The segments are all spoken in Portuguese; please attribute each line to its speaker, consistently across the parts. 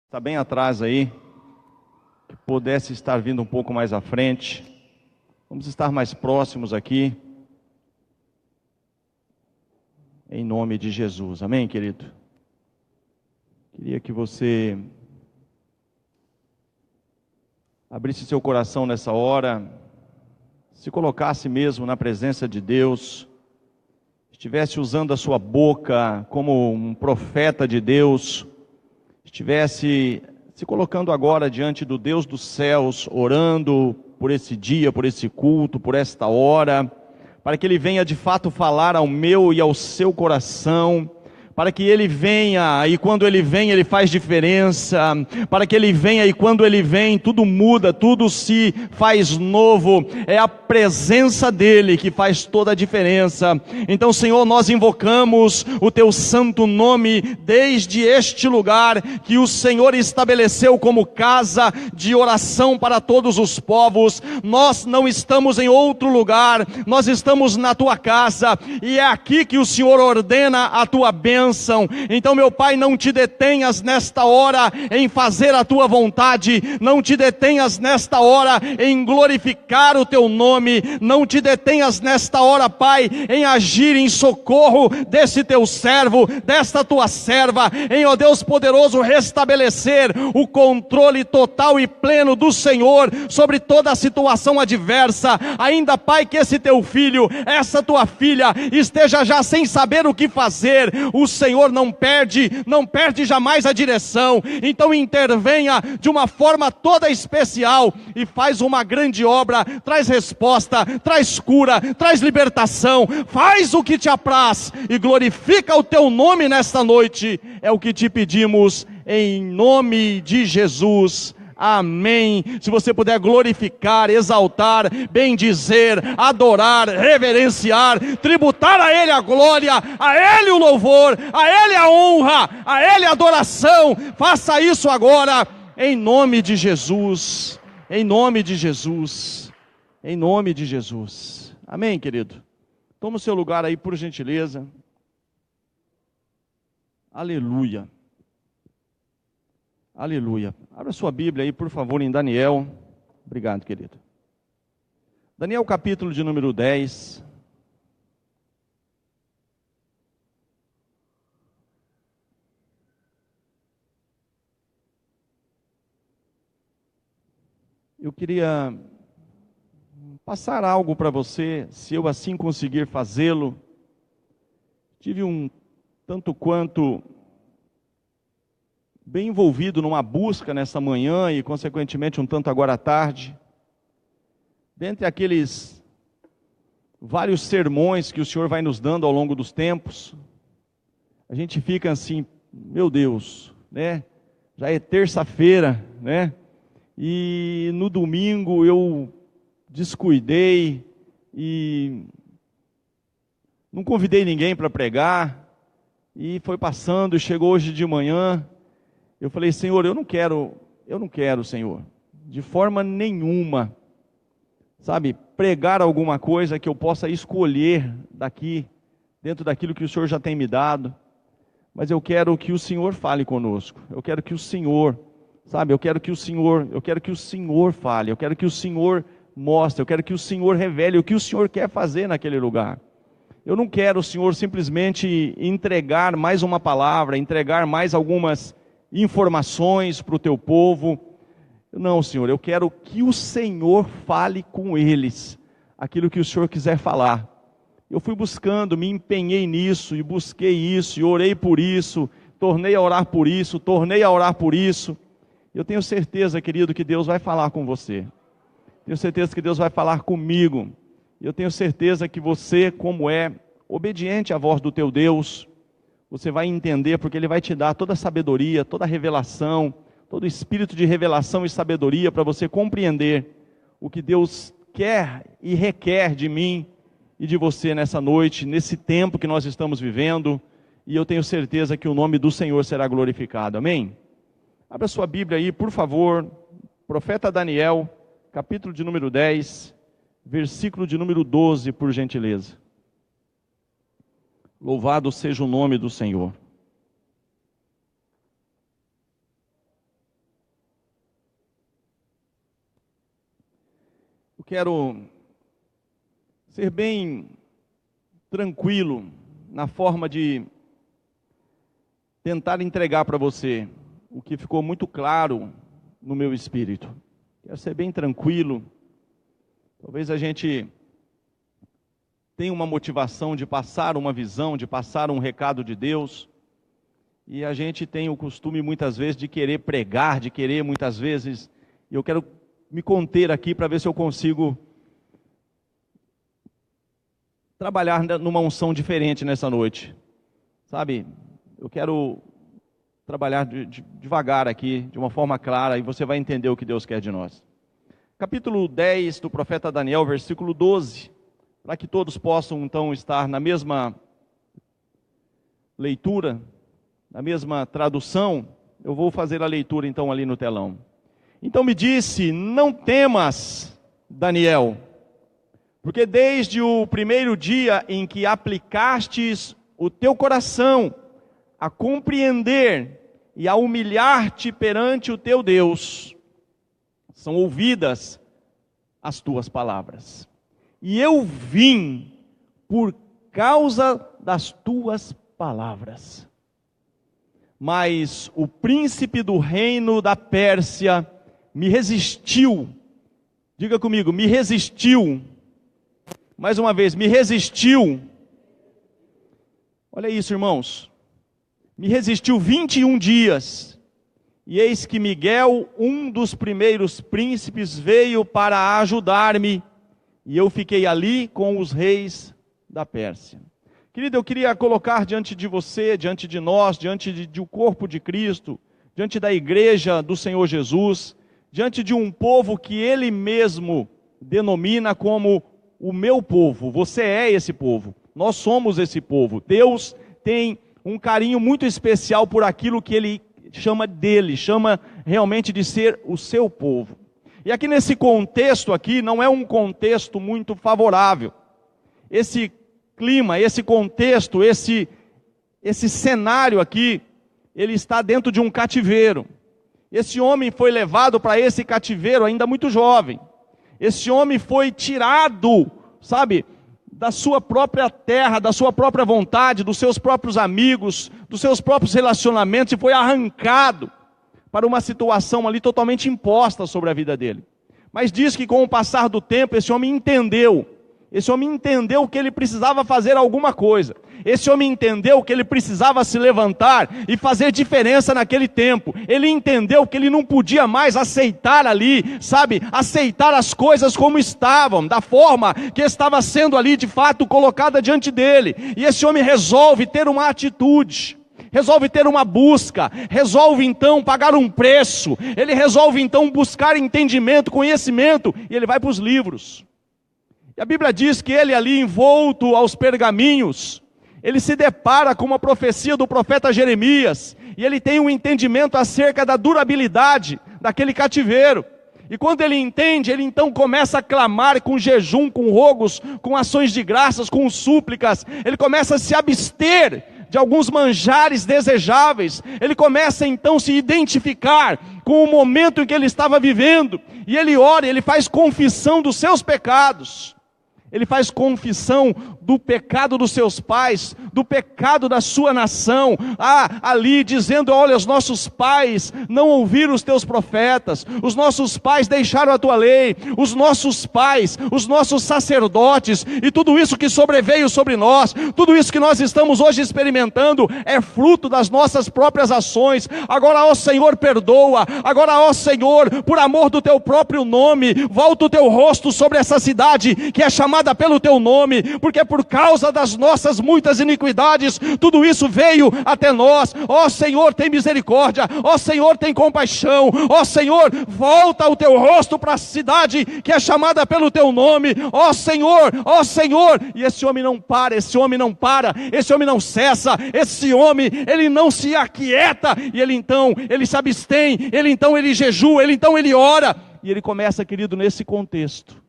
Speaker 1: Está bem atrás aí, que pudesse estar vindo um pouco mais à frente. Vamos estar mais próximos aqui. Em nome de Jesus, amém, querido? Queria que você abrisse seu coração nessa hora, se colocasse mesmo na presença de Deus, estivesse usando a sua boca como um profeta de Deus, estivesse se colocando agora diante do Deus dos céus, orando por esse dia, por esse culto, por esta hora, para que Ele venha de fato falar ao meu e ao seu coração, para que Ele venha, e quando Ele vem, Ele faz diferença, para que Ele venha, e quando Ele vem, tudo muda, tudo se faz novo, é a presença dEle que faz toda a diferença. Então, Senhor, nós invocamos o Teu santo nome, desde este lugar, que o Senhor estabeleceu como casa de oração para todos os povos. Nós não estamos em outro lugar, nós estamos na Tua casa, e é aqui que o Senhor ordena a Tua bênção. Então, meu Pai, não te detenhas nesta hora em fazer a tua vontade, não te detenhas nesta hora em glorificar o teu nome, não te detenhas nesta hora, Pai, em agir em socorro desse teu servo, desta tua serva, em, ó Deus poderoso, restabelecer o controle total e pleno do Senhor sobre toda a situação adversa. Ainda, Pai, que esse teu filho, essa tua filha, esteja já sem saber o que fazer, o Senhor não perde jamais a direção. Então intervenha de uma forma toda especial e faz uma grande obra, traz resposta, traz cura, traz libertação, faz o que te apraz e glorifica o teu nome nesta noite. É o que te pedimos em nome de Jesus. Amém. Se você puder glorificar, exaltar, bendizer, adorar, reverenciar, tributar a Ele a glória, a Ele o louvor, a Ele a honra, a Ele a adoração, faça isso agora, em nome de Jesus, em nome de Jesus, em nome de Jesus. Amém, querido? Toma o seu lugar aí, por gentileza. Aleluia. Aleluia. Abra sua Bíblia aí, por favor, em Daniel. Obrigado, querido. Daniel, capítulo de número 10. Eu queria passar algo para você, se eu assim conseguir fazê-lo. Tive um tanto quanto bem envolvido numa busca nessa manhã e consequentemente um tanto agora à tarde. Dentre aqueles vários sermões que o Senhor vai nos dando ao longo dos tempos, a gente fica assim, meu Deus, né? Já é terça-feira, né? E no domingo eu descuidei e não convidei ninguém para pregar, e foi passando, e chegou hoje de manhã. Eu falei, Senhor, eu não quero, Senhor, de forma nenhuma, sabe, pregar alguma coisa que eu possa escolher daqui, dentro daquilo que o Senhor já tem me dado, mas eu quero que o Senhor fale conosco, eu quero que o Senhor, sabe, eu quero que o Senhor fale, eu quero que o Senhor mostre, eu quero que o Senhor revele o que o Senhor quer fazer naquele lugar. Eu não quero, Senhor, simplesmente entregar mais uma palavra, entregar mais algumas informações para o teu povo. Não, Senhor, eu quero que o Senhor fale com eles aquilo que o Senhor quiser falar. Eu fui buscando, me empenhei nisso, e busquei isso, e orei por isso, tornei a orar por isso, Eu tenho certeza, querido, que Deus vai falar com você. Tenho certeza que Deus vai falar comigo. Eu tenho certeza que você, como é obediente à voz do teu Deus, você vai entender, porque Ele vai te dar toda a sabedoria, toda a revelação, todo o espírito de revelação e sabedoria para você compreender o que Deus quer e requer de mim e de você nessa noite, nesse tempo que nós estamos vivendo, e eu tenho certeza que o nome do Senhor será glorificado. Amém? Abra sua Bíblia aí, por favor, profeta Daniel, capítulo de número 10, versículo de número 12, por gentileza. Louvado seja o nome do Senhor. quero ser bem tranquilo na forma de tentar entregar para você o que ficou muito claro no meu espírito. Quero ser bem tranquilo. Talvez a gente tenha uma motivação de passar uma visão, de passar um recado de Deus, e a gente tem o costume muitas vezes de querer pregar, de querer muitas vezes, e eu quero me conter aqui para ver se eu consigo trabalhar numa unção diferente nessa noite, sabe? Eu quero trabalhar devagar aqui, de uma forma clara, e você vai entender o que Deus quer de nós. Capítulo 10 do profeta Daniel, versículo 12, para que todos possam então estar na mesma leitura, na mesma tradução, eu vou fazer a leitura então ali no telão. Então me disse: não temas, Daniel, porque desde o primeiro dia em que aplicastes o teu coração a compreender e a humilhar-te perante o teu Deus, são ouvidas as tuas palavras. E eu vim por causa das tuas palavras. Mas o príncipe do reino da Pérsia me resistiu. Diga comigo, me resistiu. Mais uma vez, me resistiu. Olha isso, irmãos. Me resistiu 21 dias. E eis que Miguel, um dos primeiros príncipes, veio para ajudar-me. E eu fiquei ali com os reis da Pérsia. Querido, eu queria colocar diante de você, diante de nós, diante do corpo de Cristo, diante da igreja do Senhor Jesus, diante de um povo que Ele mesmo denomina como o meu povo. Você é esse povo, nós somos esse povo. Deus tem um carinho muito especial por aquilo que Ele chama dele, chama realmente de ser o seu povo. E aqui nesse contexto aqui, não é um contexto muito favorável. Esse clima, esse contexto, esse cenário aqui, ele está dentro de um cativeiro. Esse homem foi levado para esse cativeiro ainda muito jovem. Esse homem foi tirado, sabe, da sua própria terra, da sua própria vontade, dos seus próprios amigos, dos seus próprios relacionamentos, e foi arrancado para uma situação ali totalmente imposta sobre a vida dele. Mas diz que com o passar do tempo, esse homem entendeu que ele precisava fazer alguma coisa. Esse homem entendeu que ele precisava se levantar e fazer diferença naquele tempo. Ele entendeu que ele não podia mais aceitar ali, sabe, aceitar as coisas como estavam, da forma que estava sendo ali de fato colocada diante dele. E esse homem resolve ter uma atitude, resolve ter uma busca, resolve então pagar um preço, ele resolve então buscar entendimento, conhecimento, e ele vai para os livros. E a Bíblia diz que ele ali envolto aos pergaminhos, ele se depara com uma profecia do profeta Jeremias, e ele tem um entendimento acerca da durabilidade daquele cativeiro. E quando ele entende, ele então começa a clamar com jejum, com rogos, com ações de graças, com súplicas. Ele começa a se abster de alguns manjares desejáveis. Ele começa então a se identificar com o momento em que ele estava vivendo. E ele ora, ele faz confissão dos seus pecados. Ele faz confissão do pecado dos seus pais, do pecado da sua nação, ali dizendo: olha, os nossos pais não ouviram os teus profetas, os nossos pais deixaram a tua lei, os nossos pais, os nossos sacerdotes, e tudo isso que sobreveio sobre nós, tudo isso que nós estamos hoje experimentando, é fruto das nossas próprias ações. Agora, ó Senhor, perdoa, agora, ó Senhor, por amor do teu próprio nome, volta o teu rosto sobre essa cidade, que é chamada pelo teu nome, porque por causa das nossas muitas iniquidades, tudo isso veio até nós. Ó Senhor, tem misericórdia, ó Senhor, tem compaixão, ó Senhor, volta o teu rosto para a cidade que é chamada pelo teu nome, ó Senhor, e esse homem não para, esse homem não cessa, esse homem, ele não se aquieta, e ele se abstém, ele jejua, ele ora, e ele começa, querido, nesse contexto,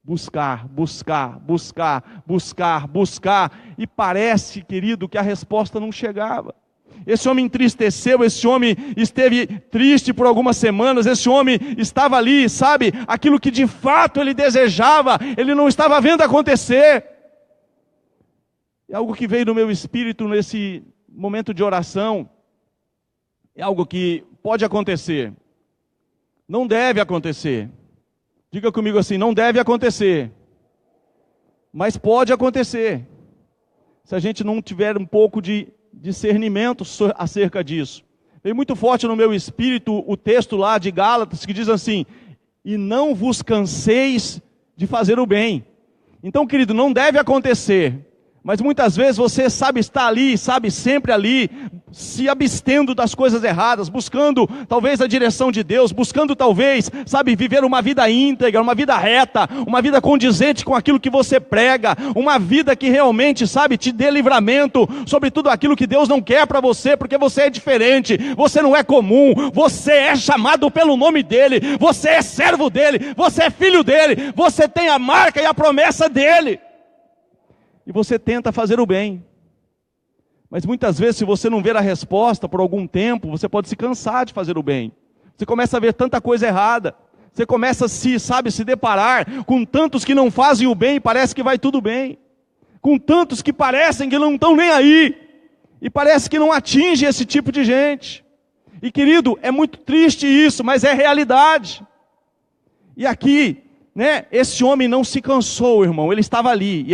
Speaker 1: buscar, e parece, querido, que a resposta não chegava. Esse homem entristeceu, esse homem esteve triste por algumas semanas, esse homem estava ali, sabe, aquilo que de fato ele desejava, ele não estava vendo acontecer. É algo que veio no meu espírito nesse momento de oração, é algo que pode acontecer, não deve acontecer. Diga comigo assim, não deve acontecer, mas pode acontecer, se a gente não tiver um pouco de discernimento acerca disso. Veio muito forte no meu espírito o texto lá de Gálatas que diz assim: e não vos canseis de fazer o bem. Então, querido, não deve acontecer, mas muitas vezes você sabe estar ali, sabe sempre ali, se abstendo das coisas erradas, buscando talvez a direção de Deus, buscando talvez, sabe, viver uma vida íntegra, uma vida reta, uma vida condizente com aquilo que você prega, uma vida que realmente, sabe, te dê livramento sobre tudo aquilo que Deus não quer para você, porque você é diferente, você não é comum, você é chamado pelo nome dEle, você é servo dEle, você é filho dEle, você tem a marca e a promessa dEle. E você tenta fazer o bem, mas muitas vezes, se você não ver a resposta por algum tempo, você pode se cansar de fazer o bem. Você começa a ver tanta coisa errada, você começa a se deparar com tantos que não fazem o bem e parece que vai tudo bem, com tantos que parecem que não estão nem aí, e parece que não atinge esse tipo de gente. E querido, é muito triste isso, mas é realidade. E aqui, esse homem não se cansou, irmão, ele estava ali,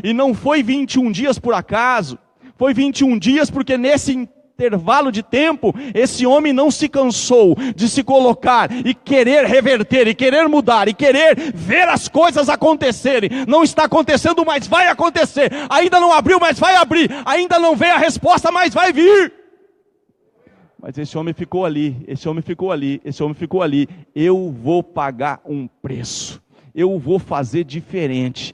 Speaker 1: e não foi 21 dias por acaso, foi 21 dias porque nesse intervalo de tempo, esse homem não se cansou de se colocar e querer reverter, e querer mudar, e querer ver as coisas acontecerem. Não está acontecendo, mas vai acontecer, ainda não abriu, mas vai abrir, ainda não veio a resposta, mas vai vir. Mas esse homem ficou ali, eu vou pagar um preço, eu vou fazer diferente,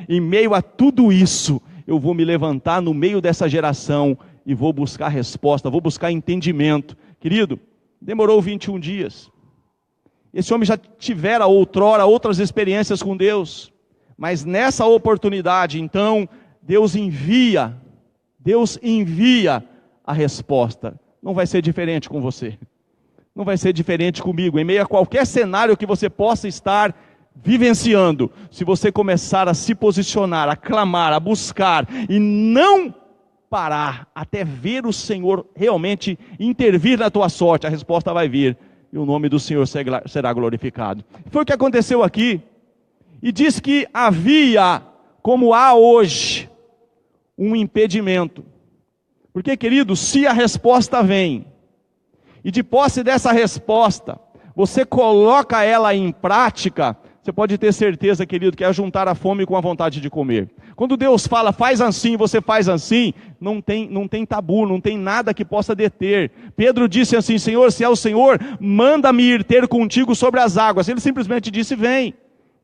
Speaker 1: em meio a tudo isso, eu vou me levantar no meio dessa geração e vou buscar resposta, vou buscar entendimento. Querido, demorou 21 dias, esse homem já tivera outrora outras experiências com Deus, mas nessa oportunidade, então, Deus envia a resposta. Não vai ser diferente com você, não vai ser diferente comigo, em meio a qualquer cenário que você possa estar vivenciando, se você começar a se posicionar, a clamar, a buscar, e não parar, até ver o Senhor realmente intervir na tua sorte, a resposta vai vir, e o nome do Senhor será glorificado. Foi o que aconteceu aqui, e diz que havia, como há hoje, um impedimento. Porque, querido, se a resposta vem, e de posse dessa resposta, você coloca ela em prática, você pode ter certeza, querido, que é juntar a fome com a vontade de comer. Quando Deus fala, faz assim, você faz assim, não tem tabu, não tem nada que possa deter. Pedro disse assim, Senhor, se é o Senhor, manda-me ir ter contigo sobre as águas. Ele simplesmente disse, vem.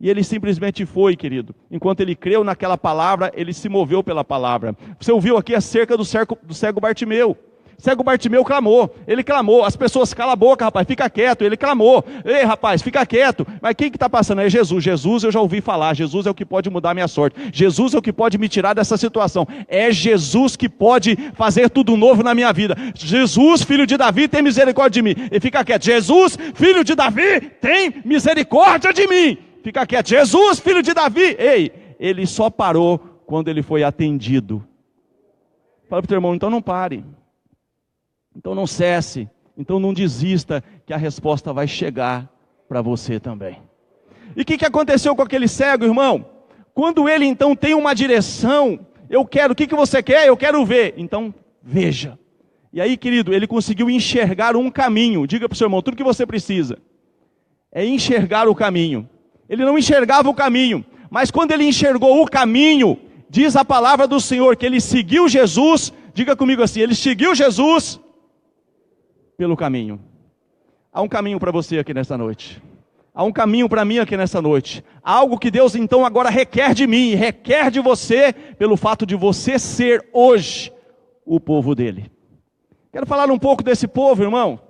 Speaker 1: E ele simplesmente foi, querido. Enquanto ele creu naquela palavra, ele se moveu pela palavra. Você ouviu aqui acerca do cego Bartimeu. O cego Bartimeu clamou, ele clamou, as pessoas, cala a boca, rapaz, fica quieto, ele clamou, ei rapaz, fica quieto, mas quem que está passando? É Jesus, eu já ouvi falar, Jesus é o que pode mudar a minha sorte, Jesus é o que pode me tirar dessa situação, é Jesus que pode fazer tudo novo na minha vida, Jesus, filho de Davi, tem misericórdia de mim, e fica quieto, Jesus, filho de Davi, tem misericórdia de mim, fica quieto, Jesus, filho de Davi, ei, ele só parou quando ele foi atendido. Fala para o teu irmão, então não pare. Então não cesse, então não desista, que a resposta vai chegar para você também. E o que aconteceu com aquele cego, irmão? Quando ele então tem uma direção, o que você quer? Eu quero ver, então veja. E aí, querido, ele conseguiu enxergar um caminho. Diga para o seu irmão, tudo que você precisa é enxergar o caminho. Ele não enxergava o caminho, mas quando ele enxergou o caminho, diz a palavra do Senhor, que ele seguiu Jesus. Diga comigo assim, ele seguiu Jesus pelo caminho. Há um caminho para você aqui nessa noite. Há um caminho para mim aqui nessa noite. Há algo que Deus então agora requer de mim, requer de você, pelo fato de você ser hoje o povo dele. Quero falar um pouco desse povo, irmão.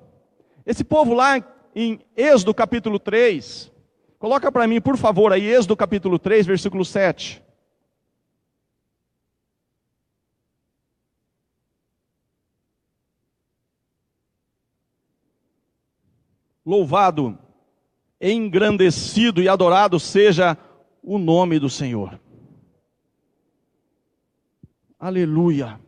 Speaker 1: Esse povo lá em Êxodo capítulo 3. Coloca para mim, por favor, aí Êxodo capítulo 3, versículo 7. Louvado, engrandecido e adorado seja o nome do Senhor. Aleluia.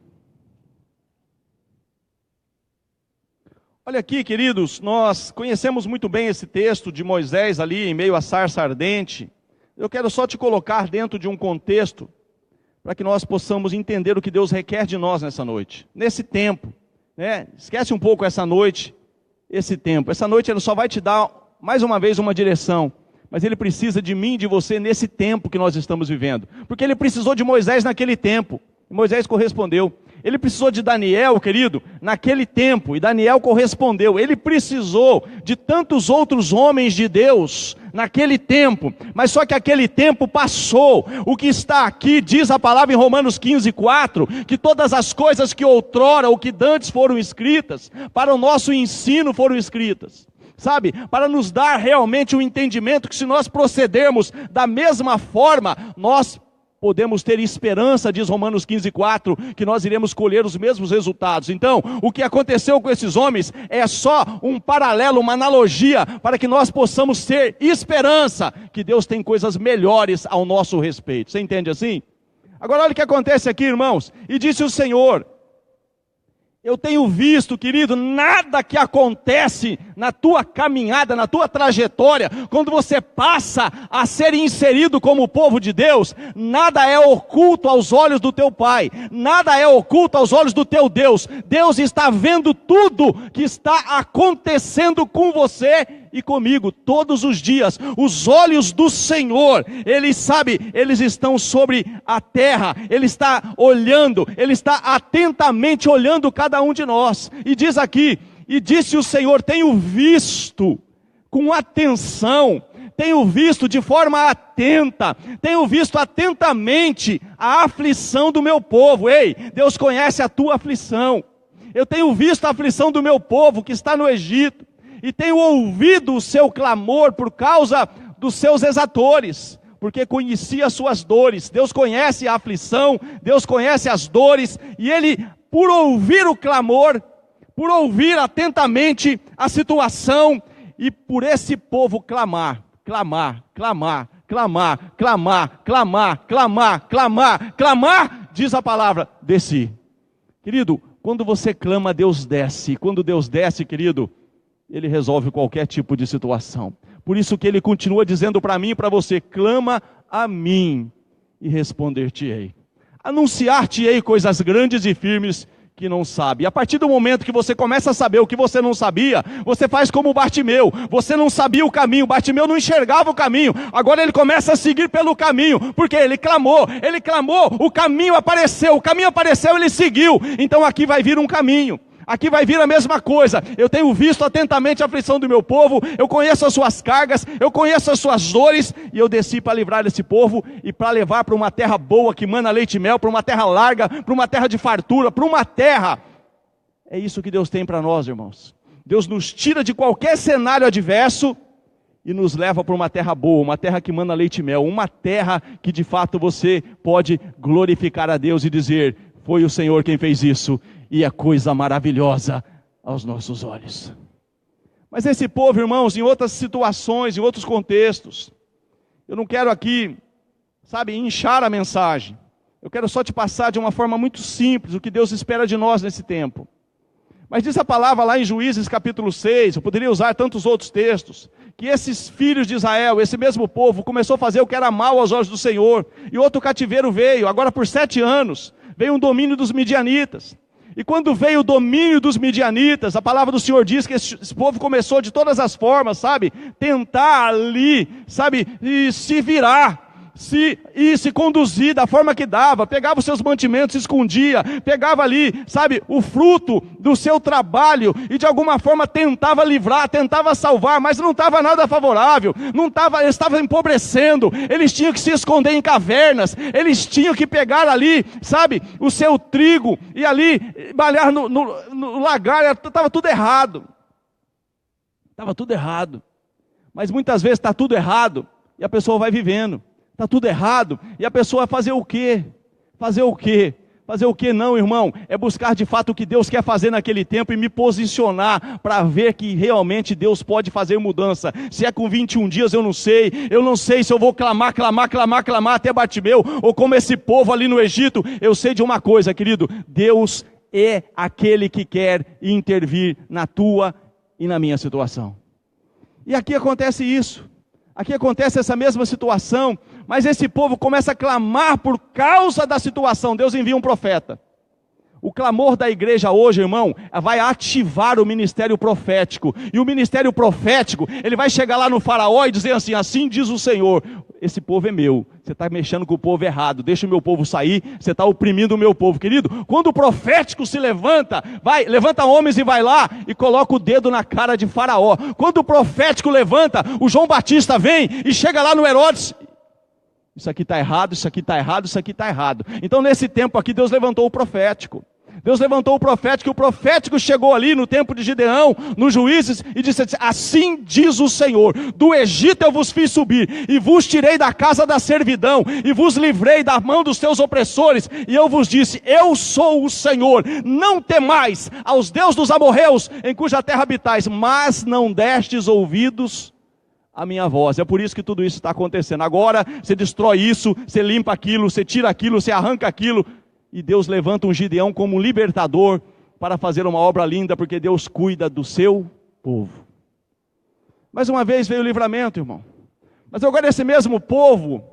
Speaker 1: Olha aqui, queridos, nós conhecemos muito bem esse texto de Moisés ali em meio à sarça ardente. Eu quero só te colocar dentro de um contexto para que nós possamos entender o que Deus requer de nós nessa noite, nesse tempo, né? Esquece um pouco essa noite, esse tempo. Essa noite Ele só vai te dar mais uma vez uma direção, mas Ele precisa de mim e de você nesse tempo que nós estamos vivendo, porque Ele precisou de Moisés naquele tempo, e Moisés correspondeu. Ele precisou de Daniel, querido, naquele tempo, e Daniel correspondeu. Ele precisou de tantos outros homens de Deus naquele tempo, mas só que aquele tempo passou. O que está aqui, diz a palavra em Romanos 15:4, que todas as coisas que outrora ou que dantes foram escritas, para o nosso ensino foram escritas. Sabe, para nos dar realmente o entendimento que se nós procedermos da mesma forma, nós podemos ter esperança, diz Romanos 15:4, que nós iremos colher os mesmos resultados. Então, o que aconteceu com esses homens é só um paralelo, uma analogia, para que nós possamos ter esperança, que Deus tem coisas melhores ao nosso respeito. Você entende assim? Agora olha o que acontece aqui, irmãos. E disse o Senhor: eu tenho visto, querido, nada que acontece na tua caminhada, na tua trajetória, quando você passa a ser inserido como povo de Deus, nada é oculto aos olhos do teu Pai, nada é oculto aos olhos do teu Deus. Deus está vendo tudo que está acontecendo com você e comigo, todos os dias. Os olhos do Senhor, Ele sabe, eles estão sobre a terra, Ele está olhando, Ele está atentamente olhando cada um de nós. E diz aqui, e disse o Senhor: tenho visto com atenção, tenho visto de forma atenta, tenho visto atentamente a aflição do meu povo. Ei, Deus conhece a tua aflição. Eu tenho visto a aflição do meu povo que está no Egito, e tenho ouvido o seu clamor por causa dos seus exatores, porque conheci as suas dores. Deus conhece a aflição, Deus conhece as dores, e Ele, por ouvir o clamor, por ouvir atentamente a situação, e por esse povo clamar, diz a palavra, desci. Querido, quando você clama, Deus desce. Quando Deus desce, querido, Ele resolve qualquer tipo de situação. Por isso que Ele continua dizendo para mim e para você: clama a mim e responder-te-ei. Anunciar-te-ei coisas grandes e firmes que não sabe. E a partir do momento que você começa a saber o que você não sabia, você faz como Bartimeu. Você não sabia o caminho, Bartimeu não enxergava o caminho. Agora ele começa a seguir pelo caminho, porque ele clamou, o caminho apareceu, ele seguiu. Então aqui vai vir um caminho. Aqui vai vir a mesma coisa. Eu tenho visto atentamente a aflição do meu povo, eu conheço as suas cargas, eu conheço as suas dores, e eu desci para livrar esse povo, e para levar para uma terra boa, que mana leite e mel, para uma terra larga, para uma terra de fartura, para uma terra. É isso que Deus tem para nós, irmãos. Deus nos tira de qualquer cenário adverso, e nos leva para uma terra boa, uma terra que mana leite e mel, uma terra que de fato você pode glorificar a Deus e dizer: foi o Senhor quem fez isso, e é coisa maravilhosa aos nossos olhos. Mas esse povo, irmãos, em outras situações, em outros contextos, eu não quero aqui, inchar a mensagem. Eu quero só te passar de uma forma muito simples o que Deus espera de nós nesse tempo. Mas diz a palavra lá em Juízes capítulo 6, eu poderia usar tantos outros textos, que esses filhos de Israel, esse mesmo povo, começou a fazer o que era mal aos olhos do Senhor, e outro cativeiro veio. Agora por 7 anos, veio um domínio dos midianitas. E quando veio o domínio dos midianitas, a palavra do Senhor diz que esse povo começou de todas as formas, tentar ali, e se virar, se conduzir da forma que dava, pegava os seus mantimentos, se escondia, pegava ali, o fruto do seu trabalho, e de alguma forma tentava livrar, tentava salvar, mas não estava nada favorável, eles estavam empobrecendo, eles tinham que se esconder em cavernas, eles tinham que pegar ali, o seu trigo, e ali, balhar no lagar, estava tudo errado, mas muitas vezes está tudo errado, e a pessoa vai vivendo. Está tudo errado, e a pessoa vai fazer o quê? Fazer o que não, irmão? É buscar de fato o que Deus quer fazer naquele tempo e me posicionar para ver que realmente Deus pode fazer mudança. Se é com 21 dias, eu não sei se eu vou clamar até Bartimeu, ou como esse povo ali no Egito. Eu sei de uma coisa, querido, Deus é aquele que quer intervir na tua e na minha situação. E aqui acontece isso, aqui acontece essa mesma situação, mas esse povo começa a clamar por causa da situação. Deus envia um profeta. O clamor da igreja hoje, irmão, vai ativar o ministério profético. E o ministério profético, ele vai chegar lá no faraó e dizer assim: assim diz o Senhor, esse povo é meu, você está mexendo com o povo errado, deixa o meu povo sair, você está oprimindo o meu povo. Querido, quando o profético se levanta, levanta homens e vai lá e coloca o dedo na cara de faraó. Quando o profético levanta, o João Batista vem e chega lá no Herodes: isso aqui está errado, isso aqui está errado, isso aqui está errado. Então nesse tempo aqui Deus levantou o profético. Deus levantou o profético, e o profético chegou ali no tempo de Gideão, nos Juízes, e disse assim: assim diz o Senhor, do Egito eu vos fiz subir, e vos tirei da casa da servidão, e vos livrei da mão dos teus opressores, e eu vos disse: eu sou o Senhor, não temais aos deuses dos amorreus, em cuja terra habitais, mas não destes ouvidos a minha voz. É por isso que tudo isso está acontecendo. Agora você destrói isso, você limpa aquilo, você tira aquilo, você arranca aquilo, e Deus levanta um Gideão como libertador para fazer uma obra linda, porque Deus cuida do seu povo. Mais uma vez veio o livramento, irmão. Mas agora esse mesmo povo,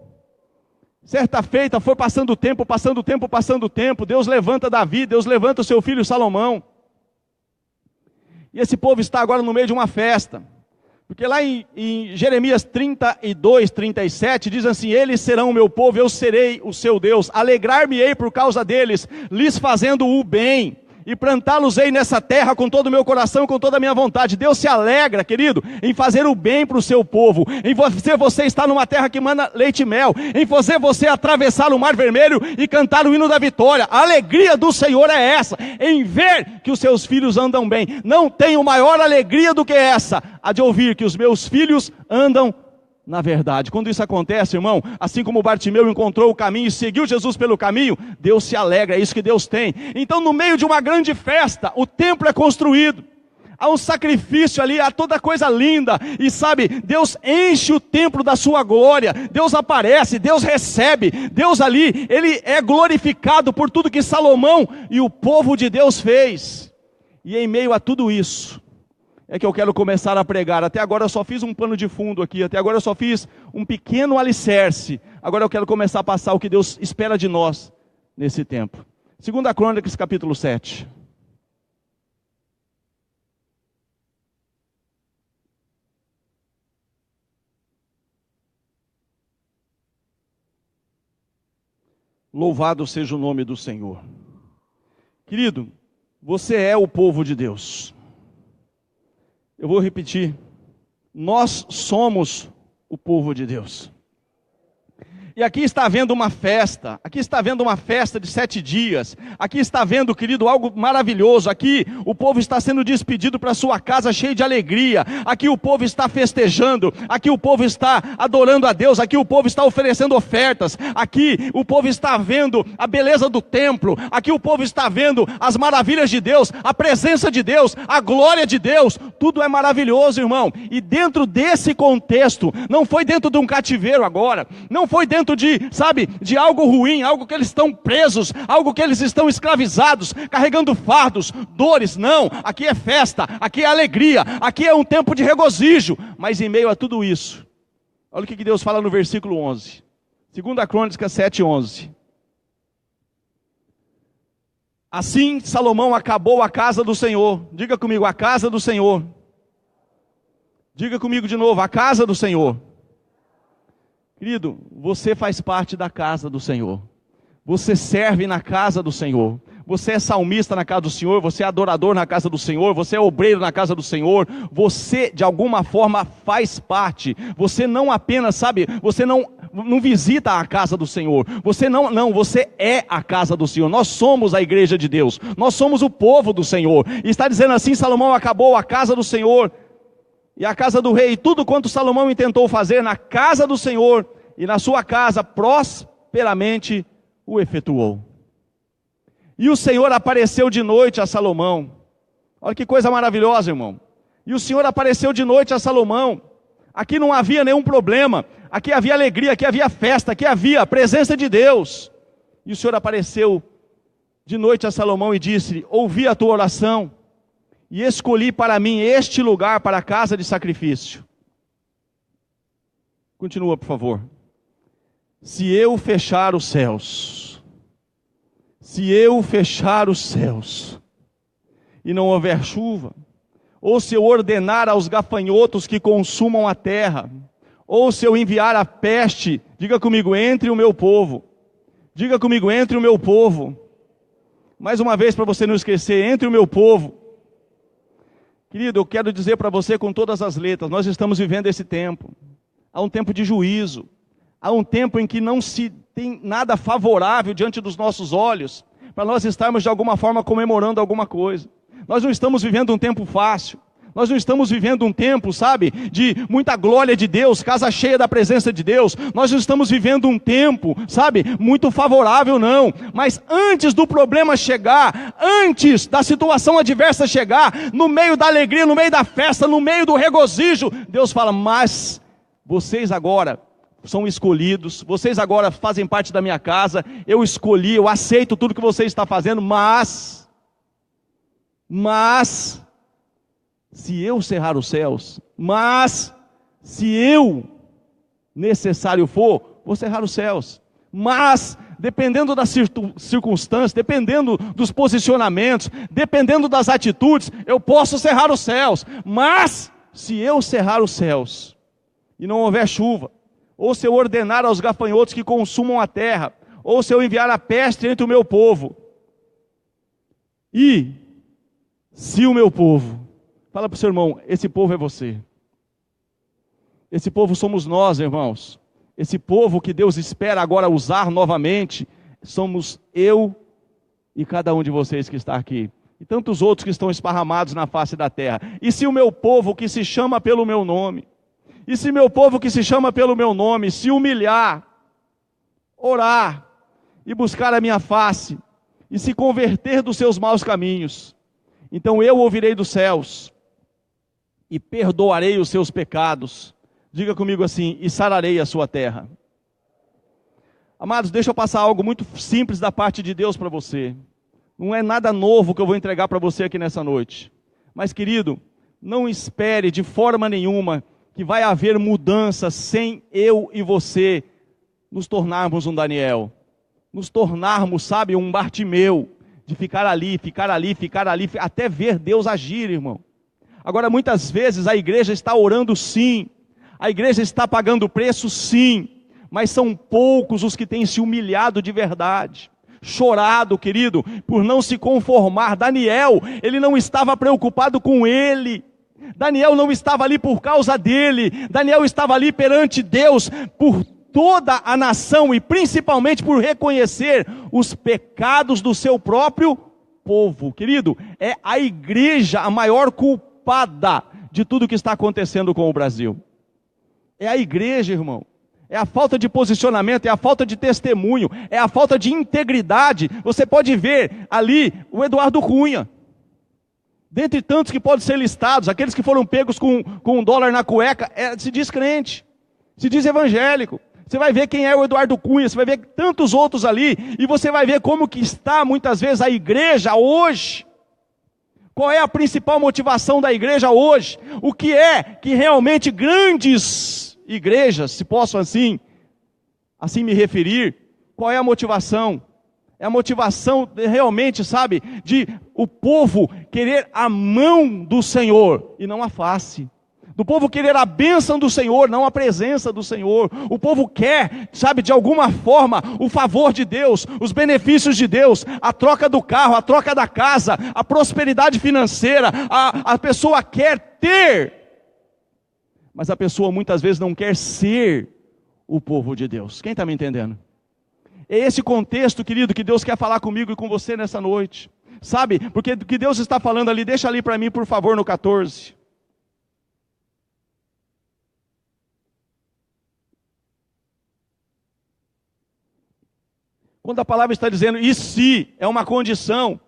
Speaker 1: certa feita, foi passando o tempo, Deus levanta Davi, Deus levanta o seu filho Salomão. E esse povo está agora no meio de uma festa. Porque lá em Jeremias 32, 37, diz assim: eles serão o meu povo, eu serei o seu Deus, alegrar-me-ei por causa deles, lhes fazendo o bem, e plantá-los-ei nessa terra com todo o meu coração e com toda a minha vontade. Deus se alegra, querido, em fazer o bem para o seu povo, em fazer você estar numa terra que manda leite e mel, em fazer você atravessar o mar vermelho e cantar o hino da vitória. A alegria do Senhor é essa, em ver que os seus filhos andam bem. Não tenho maior alegria do que essa, a de ouvir que os meus filhos andam na verdade. Quando isso acontece, irmão, assim como Bartimeu encontrou o caminho e seguiu Jesus pelo caminho, Deus se alegra, é isso que Deus tem. Então no meio de uma grande festa, o templo é construído, há um sacrifício ali, há toda coisa linda, e sabe, Deus enche o templo da sua glória, Deus aparece, Deus recebe, Deus ali, Ele é glorificado por tudo que Salomão e o povo de Deus fez. E em meio a tudo isso, é que eu quero começar a pregar. Até agora eu só fiz um pano de fundo aqui, até agora eu só fiz um pequeno alicerce. Agora eu quero começar a passar o que Deus espera de nós nesse tempo. 2 Crônicas, capítulo 7. Louvado seja o nome do Senhor. Querido, você é o povo de Deus. Eu vou repetir, nós somos o povo de Deus. E aqui está havendo uma festa, aqui está havendo uma festa de 7 dias, aqui está havendo, querido, algo maravilhoso. Aqui o povo está sendo despedido para sua casa cheio de alegria, aqui o povo está festejando, aqui o povo está adorando a Deus, aqui o povo está oferecendo ofertas, aqui o povo está vendo a beleza do templo, aqui o povo está vendo as maravilhas de Deus, a presença de Deus, a glória de Deus. Tudo é maravilhoso, irmão. E dentro desse contexto, não foi dentro de um cativeiro agora, não foi dentro de algo ruim, algo que eles estão presos, algo que eles estão escravizados, carregando fardos, dores. Não, aqui é festa, aqui é alegria, aqui é um tempo de regozijo. Mas em meio a tudo isso, olha o que Deus fala no versículo 11, 2 Crônicas 7:11. Assim Salomão acabou a casa do Senhor. Diga comigo, a casa do Senhor. Diga comigo de novo, a casa do Senhor. Querido, você faz parte da casa do Senhor. Você serve na casa do Senhor. Você é salmista na casa do Senhor, você é adorador na casa do Senhor, você é obreiro na casa do Senhor. Você de alguma forma faz parte. Você não apenas, você não visita a casa do Senhor. Você é a casa do Senhor. Nós somos a igreja de Deus. Nós somos o povo do Senhor. E está dizendo assim: Salomão acabou a casa do Senhor e a casa do rei, tudo quanto Salomão intentou fazer na casa do Senhor e na sua casa, prosperamente o efetuou. E o Senhor apareceu de noite a Salomão. Olha que coisa maravilhosa, irmão. E o Senhor apareceu de noite a Salomão. Aqui não havia nenhum problema. Aqui havia alegria, aqui havia festa, aqui havia a presença de Deus. E o Senhor apareceu de noite a Salomão e disse: ouvi a tua oração e escolhi para mim este lugar para a casa de sacrifício. Continua, por favor. Se eu fechar os céus, se eu fechar os céus, e não houver chuva, ou se eu ordenar aos gafanhotos que consumam a terra, ou se eu enviar a peste, diga comigo, entre o meu povo. Diga comigo, entre o meu povo. Mais uma vez para você não esquecer, entre o meu povo. Querido, eu quero dizer para você com todas as letras, nós estamos vivendo esse tempo. Há um tempo de juízo. Há um tempo em que não se tem nada favorável diante dos nossos olhos, para nós estarmos de alguma forma comemorando alguma coisa. Nós não estamos vivendo um tempo fácil. Nós não estamos vivendo um tempo, sabe, de muita glória de Deus, casa cheia da presença de Deus. Nós não estamos vivendo um tempo, sabe, muito favorável, não. Mas antes do problema chegar, antes da situação adversa chegar, no meio da alegria, no meio da festa, no meio do regozijo, Deus fala: mas vocês agora são escolhidos, vocês agora fazem parte da minha casa, eu escolhi, eu aceito tudo que você está fazendo, mas, se eu cerrar os céus, mas, se eu, necessário for, vou cerrar os céus, mas, dependendo das circunstâncias, dependendo dos posicionamentos, dependendo das atitudes, eu posso cerrar os céus, mas, se eu cerrar os céus, e não houver chuva, ou se eu ordenar aos gafanhotos que consumam a terra, ou se eu enviar a peste entre o meu povo, e se o meu povo, fala para o seu irmão, esse povo é você, esse povo somos nós, irmãos, esse povo que Deus espera agora usar novamente, somos eu e cada um de vocês que está aqui, e tantos outros que estão esparramados na face da terra. E se o meu povo que se chama pelo meu nome, e se meu povo que se chama pelo meu nome se humilhar, orar e buscar a minha face e se converter dos seus maus caminhos, então eu ouvirei dos céus e perdoarei os seus pecados. Diga comigo assim: e sararei a sua terra. Amados, deixa eu passar algo muito simples da parte de Deus para você. Não é nada novo que eu vou entregar para você aqui nessa noite. Mas, querido, não espere de forma nenhuma que vai haver mudança sem eu e você nos tornarmos um Daniel, nos tornarmos, sabe, um Bartimeu, de ficar ali, até ver Deus agir, irmão. Agora, muitas vezes a igreja está orando sim, a igreja está pagando preço sim, mas são poucos os que têm se humilhado de verdade, chorado, querido, por não se conformar. Daniel, ele não estava preocupado com ele, Daniel não estava ali por causa dele, Daniel estava ali perante Deus, por toda a nação e principalmente por reconhecer os pecados do seu próprio povo. Querido, é a igreja a maior culpada de tudo que está acontecendo com o Brasil. É a igreja, irmão. É a falta de posicionamento, é a falta de testemunho, é a falta de integridade. Você pode ver ali o Eduardo Cunha, dentre tantos que podem ser listados, aqueles que foram pegos com $1 na cueca, se diz crente, se diz evangélico. Você vai ver quem é o Eduardo Cunha, você vai ver tantos outros ali, e você vai ver como que está muitas vezes a igreja hoje. Qual é a principal motivação da igreja hoje? O que é que realmente grandes igrejas, se posso assim me referir, qual é a motivação? É a motivação realmente, sabe, de o povo querer a mão do Senhor e não a face. Do povo querer a bênção do Senhor, não a presença do Senhor. O povo quer, sabe, de alguma forma, o favor de Deus, os benefícios de Deus, a troca do carro, a troca da casa, a prosperidade financeira. A pessoa quer ter, mas a pessoa muitas vezes não quer ser o povo de Deus. Quem está me entendendo? É esse contexto, querido, que Deus quer falar comigo e com você nessa noite. Sabe, porque o que Deus está falando ali, deixa ali para mim, por favor, no 14. Quando a palavra está dizendo, e se, é uma condição,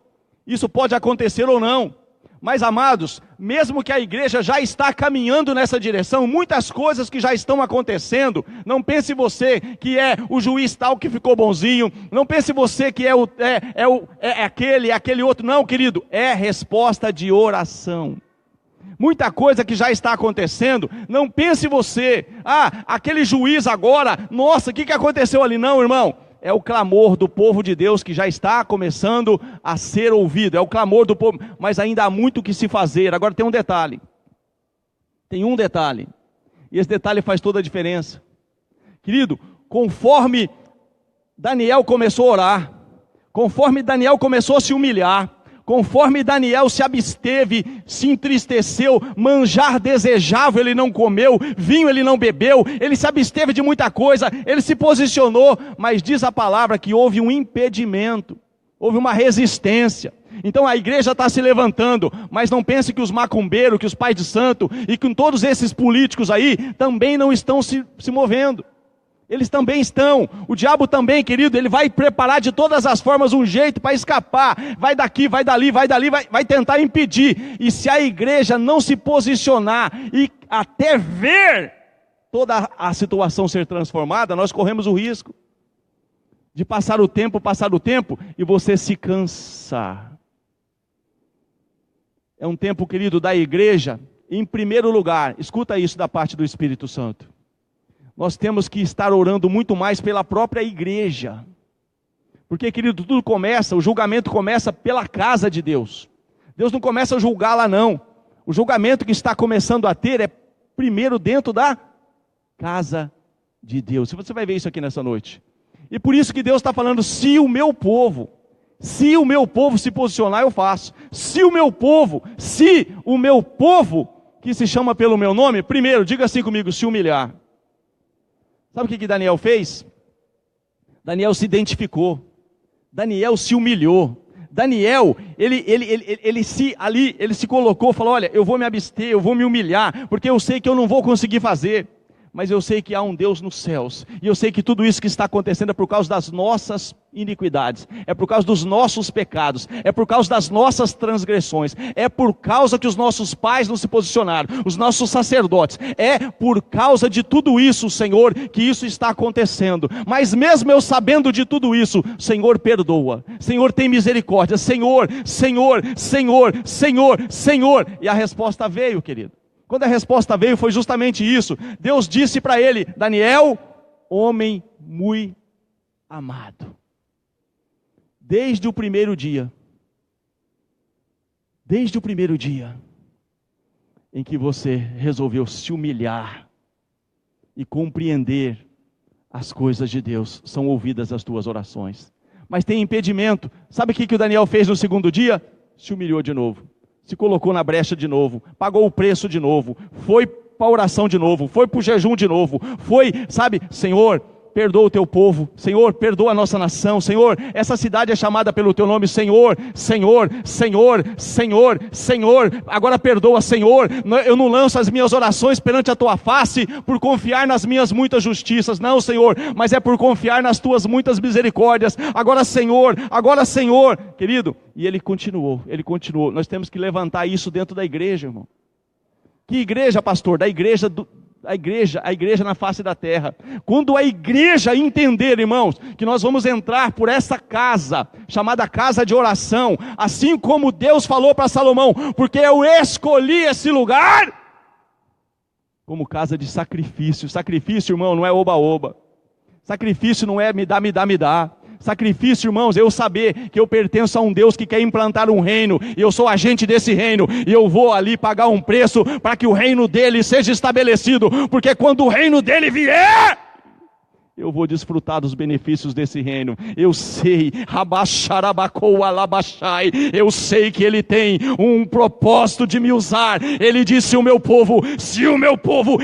Speaker 1: isso pode acontecer ou não. Mas, amados, mesmo que a igreja já está caminhando nessa direção, muitas coisas que já estão acontecendo, não pense você que é o juiz tal que ficou bonzinho, não pense você que é aquele outro, não, querido, é resposta de oração. Muita coisa que já está acontecendo, não pense você, aquele juiz agora, nossa, o que aconteceu ali? Não, irmão. É o clamor do povo de Deus que já está começando a ser ouvido. É o clamor do povo, mas ainda há muito o que se fazer. Agora tem um detalhe. Tem um detalhe. E esse detalhe faz toda a diferença. Querido, conforme Daniel começou a orar, conforme Daniel começou a se humilhar, conforme Daniel se absteve, se entristeceu, manjar desejável ele não comeu, vinho ele não bebeu, ele se absteve de muita coisa, ele se posicionou, mas diz a palavra que houve um impedimento, houve uma resistência. Então a igreja está se levantando, mas não pense que os macumbeiros, que os pais de santo e com todos esses políticos aí também não estão se movendo. Eles também estão, o diabo também, querido, ele vai preparar de todas as formas um jeito para escapar, vai daqui, vai dali, vai tentar impedir, e se a igreja não se posicionar, e até ver toda a situação ser transformada, nós corremos o risco, de passar o tempo, e você se cansar. É um tempo, querido, da igreja, em primeiro lugar, escuta isso da parte do Espírito Santo, nós temos que estar orando muito mais pela própria igreja. Porque, querido, tudo começa, o julgamento começa pela casa de Deus. Deus não começa a julgar lá não. O julgamento que está começando a ter é primeiro dentro da casa de Deus. Você vai ver isso aqui nessa noite. E por isso que Deus está falando, se o meu povo se posicionar, eu faço. Se o meu povo que se chama pelo meu nome, primeiro, diga assim comigo, se humilhar. Sabe o que Daniel fez? Daniel se identificou. Daniel se humilhou. Daniel, ele se colocou, falou, olha, eu vou me abster, eu vou me humilhar, porque eu sei que eu não vou conseguir fazer. Mas eu sei que há um Deus nos céus, e eu sei que tudo isso que está acontecendo é por causa das nossas iniquidades, é por causa dos nossos pecados, é por causa das nossas transgressões, é por causa que os nossos pais não se posicionaram, os nossos sacerdotes, é por causa de tudo isso, Senhor, que isso está acontecendo. Mas mesmo eu sabendo de tudo isso, Senhor, perdoa, Senhor, tem misericórdia, Senhor, e a resposta veio, querido. Quando a resposta veio, foi justamente isso. Deus disse para ele, Daniel, homem muito amado. Desde o primeiro dia em que você resolveu se humilhar e compreender as coisas de Deus, são ouvidas as tuas orações. Mas tem impedimento. Sabe o que o Daniel fez no segundo dia? Se humilhou de novo. Se colocou na brecha de novo, pagou o preço de novo, foi para a oração de novo, foi para o jejum de novo, Senhor, perdoa o teu povo, Senhor, perdoa a nossa nação, Senhor, essa cidade é chamada pelo teu nome, Senhor, agora perdoa, Senhor, eu não lanço as minhas orações perante a tua face, por confiar nas minhas muitas justiças, não, Senhor, mas é por confiar nas tuas muitas misericórdias, agora, Senhor, querido, e ele continuou, nós temos que levantar isso dentro da igreja, irmão. Que igreja, pastor? A igreja na face da terra. Quando a igreja entender, irmãos, que nós vamos entrar por essa casa, chamada casa de oração, assim como Deus falou para Salomão, porque eu escolhi esse lugar, como casa de sacrifício. Sacrifício, irmão, não é oba-oba. Sacrifício não é me dá. Sacrifício, irmãos, eu saber que eu pertenço a um Deus que quer implantar um reino, e eu sou agente desse reino, e eu vou ali pagar um preço para que o reino dele seja estabelecido, porque quando o reino dele vier, eu vou desfrutar dos benefícios desse reino. Eu sei, eu sei que ele tem um propósito de me usar. Ele disse, se o meu povo,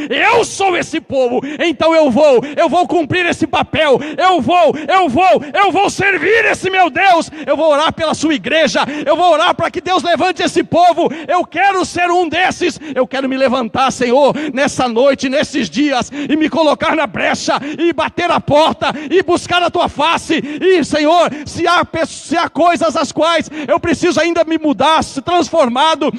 Speaker 1: eu sou esse povo, então eu vou cumprir esse papel, eu vou servir esse meu Deus, eu vou orar pela sua igreja, eu vou orar para que Deus levante esse povo, eu quero ser um desses, eu quero me levantar, Senhor, nessa noite, nesses dias, e me colocar na brecha, e bater bater a porta e buscar a tua face. E Senhor, se há coisas as quais eu preciso ainda me mudar, se transformado,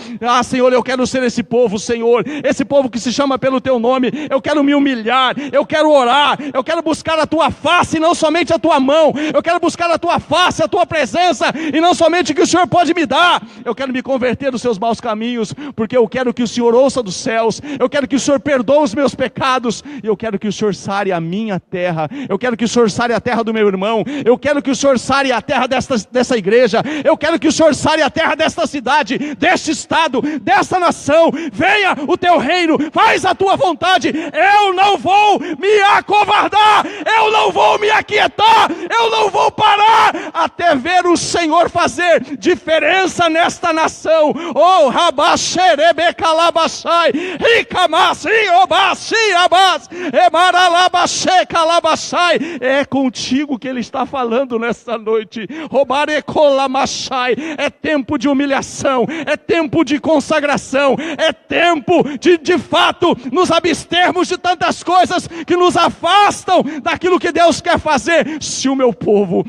Speaker 1: Senhor, eu quero ser esse povo, Senhor, esse povo que se chama pelo teu nome. Eu quero me humilhar, eu quero orar, eu quero buscar a tua face, não somente a tua mão. Eu quero buscar a tua face, a tua presença, e não somente o que o Senhor pode me dar. Eu quero me converter dos seus maus caminhos, porque eu quero que o Senhor ouça dos céus, eu quero que o Senhor perdoe os meus pecados, e eu quero que o Senhor sare a minha terra, eu quero que o Senhor sare a terra do meu irmão, eu quero que o Senhor sare a terra dessa igreja, eu quero que o Senhor sare a terra desta cidade, deste estado, desta nação. Venha o teu reino, faz a tua vontade. Eu não vou me acovardar, eu não vou me aquietar, eu não vou parar até ver o Senhor fazer diferença nesta nação. Oh, Rabaxerebe Calabachai, Ricamasi, Obasi, Abas, Emaralabaxe Calabachai. É contigo que Ele está falando nesta noite. Robarecolamachai. É tempo de humilhação, é tempo de consagração, é tempo de fato nos abstermos de tantas coisas que nos afastam daquilo que Deus quer fazer. Se o meu povo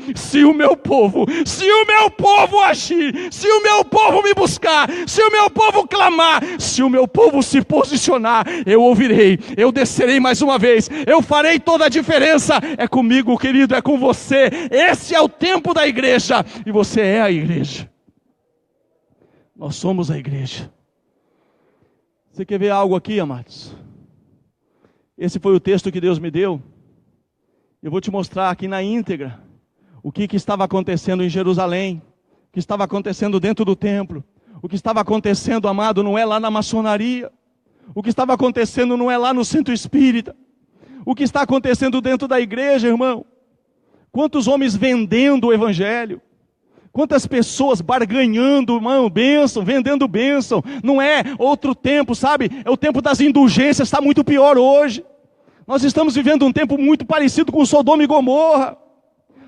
Speaker 1: agir, se o meu povo me buscar, se o meu povo clamar, se o meu povo se posicionar, eu ouvirei, eu descerei mais uma vez, eu farei toda a diferença. É comigo, querido, é com você. Esse é o tempo da igreja, e você é a igreja. Nós somos a igreja. Você quer ver algo aqui, amados? Esse foi o texto que Deus me deu. Eu vou te mostrar aqui na íntegra o que estava acontecendo em Jerusalém, o que estava acontecendo dentro do templo. O que estava acontecendo, amado, não é lá na maçonaria. O que estava acontecendo não é lá no centro espírita. O que está acontecendo dentro da igreja, irmão? Quantos homens vendendo o evangelho? Quantas pessoas barganhando, irmão, bênção, vendendo bênção. Não é outro tempo, sabe? É o tempo das indulgências, está muito pior hoje. Nós estamos vivendo um tempo muito parecido com Sodoma e Gomorra.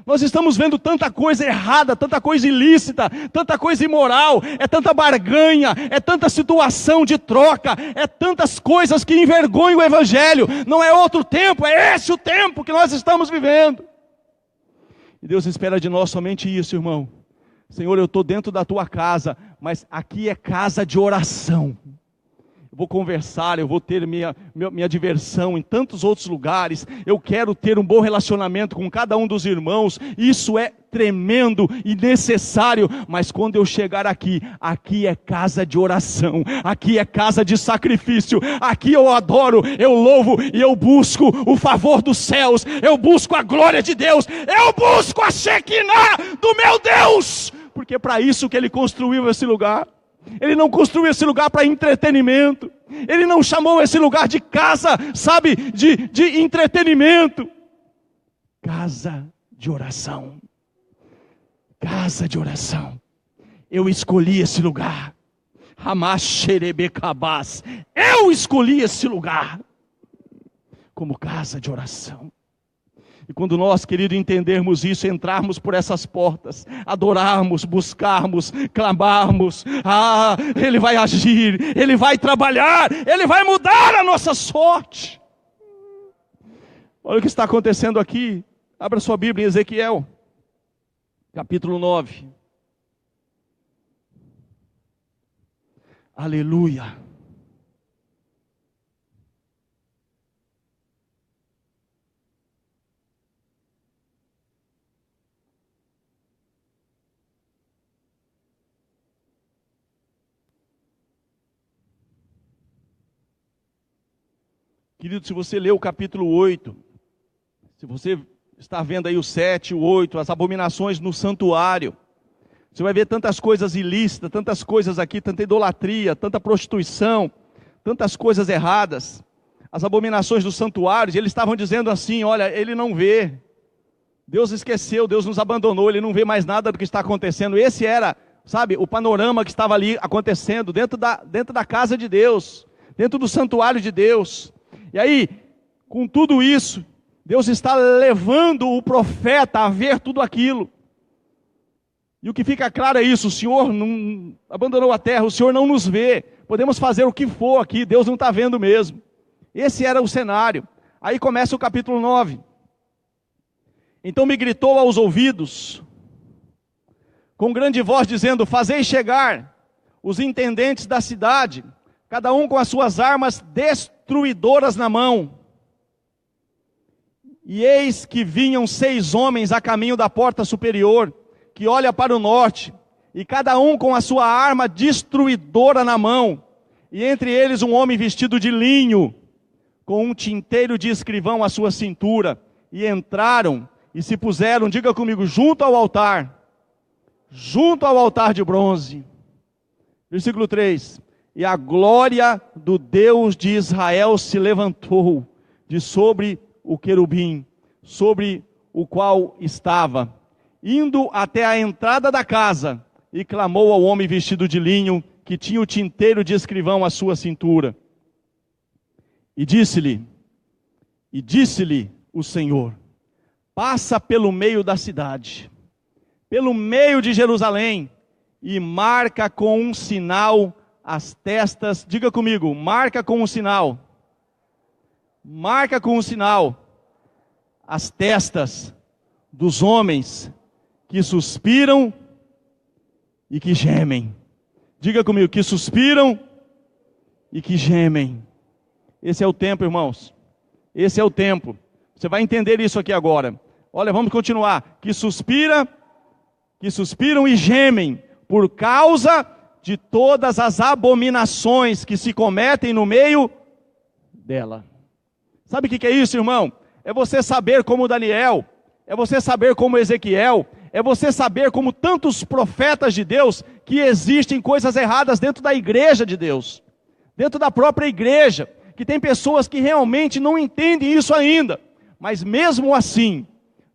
Speaker 1: Nós estamos vendo tanta coisa errada, tanta coisa ilícita, tanta coisa imoral, é tanta barganha, é tanta situação de troca, é tantas coisas que envergonham o evangelho. Não é outro tempo, é esse o tempo que nós estamos vivendo. E Deus espera de nós somente isso, irmão. Senhor, eu estou dentro da tua casa, mas aqui é casa de oração. Eu vou conversar, eu vou ter minha diversão em tantos outros lugares. Eu quero ter um bom relacionamento com cada um dos irmãos. Isso é tremendo e necessário. Mas quando eu chegar aqui é casa de oração. Aqui é casa de sacrifício. Aqui eu adoro, eu louvo e eu busco o favor dos céus. Eu busco a glória de Deus. Eu busco a Shekinah do meu Deus. Porque é para isso que Ele construiu esse lugar. Ele não construiu esse lugar para entretenimento. Ele não chamou esse lugar de casa, sabe, de entretenimento. Casa de oração. Casa de oração. Eu escolhi esse lugar. Hamaxerebecabás. Eu escolhi esse lugar como casa de oração. E quando nós, querido, entendermos isso, entrarmos por essas portas, adorarmos, buscarmos, clamarmos, Ele vai agir, Ele vai trabalhar, Ele vai mudar a nossa sorte. Olha o que está acontecendo aqui. Abra sua Bíblia em Ezequiel, capítulo 9. Aleluia. Querido, se você ler o capítulo 8, se você está vendo aí o 7, o 8, as abominações no santuário, você vai ver tantas coisas ilícitas, tantas coisas aqui, tanta idolatria, tanta prostituição, tantas coisas erradas. As abominações dos santuários, eles estavam dizendo assim, olha, Ele não vê. Deus esqueceu, Deus nos abandonou, Ele não vê mais nada do que está acontecendo. Esse era, sabe, o panorama que estava ali acontecendo dentro da casa de Deus, dentro do santuário de Deus. E aí, com tudo isso, Deus está levando o profeta a ver tudo aquilo. E o que fica claro é isso, o Senhor não abandonou a terra, o Senhor não nos vê. Podemos fazer o que for aqui, Deus não está vendo mesmo. Esse era o cenário. Aí começa o capítulo 9. Então me gritou aos ouvidos, com grande voz, dizendo: fazei chegar os intendentes da cidade, cada um com as suas armas destruidoras na mão. E eis que vinham 6 homens a caminho da porta superior, que olha para o norte, e cada um com a sua arma destruidora na mão, e entre eles um homem vestido de linho, com um tinteiro de escrivão à sua cintura, e entraram e se puseram, diga comigo, junto ao altar de bronze. Versículo 3, e a glória do Deus de Israel se levantou de sobre o querubim, sobre o qual estava, indo até a entrada da casa, e clamou ao homem vestido de linho, que tinha o tinteiro de escrivão à sua cintura. E disse-lhe o Senhor: passa pelo meio da cidade, pelo meio de Jerusalém, e marca com um sinal as testas, diga comigo, marca com um sinal as testas dos homens que suspiram e que gemem. Diga comigo, que suspiram e que gemem. Esse é o tempo, irmãos. Esse é o tempo. Você vai entender isso aqui agora. Olha, vamos continuar. Que suspiram e gemem por causa de todas as abominações que se cometem no meio dela. Sabe o que é isso, irmão? É você saber como Daniel, é você saber como Ezequiel, é você saber como tantos profetas de Deus, que existem coisas erradas dentro da igreja de Deus, dentro da própria igreja, que tem pessoas que realmente não entendem isso ainda, mas mesmo assim,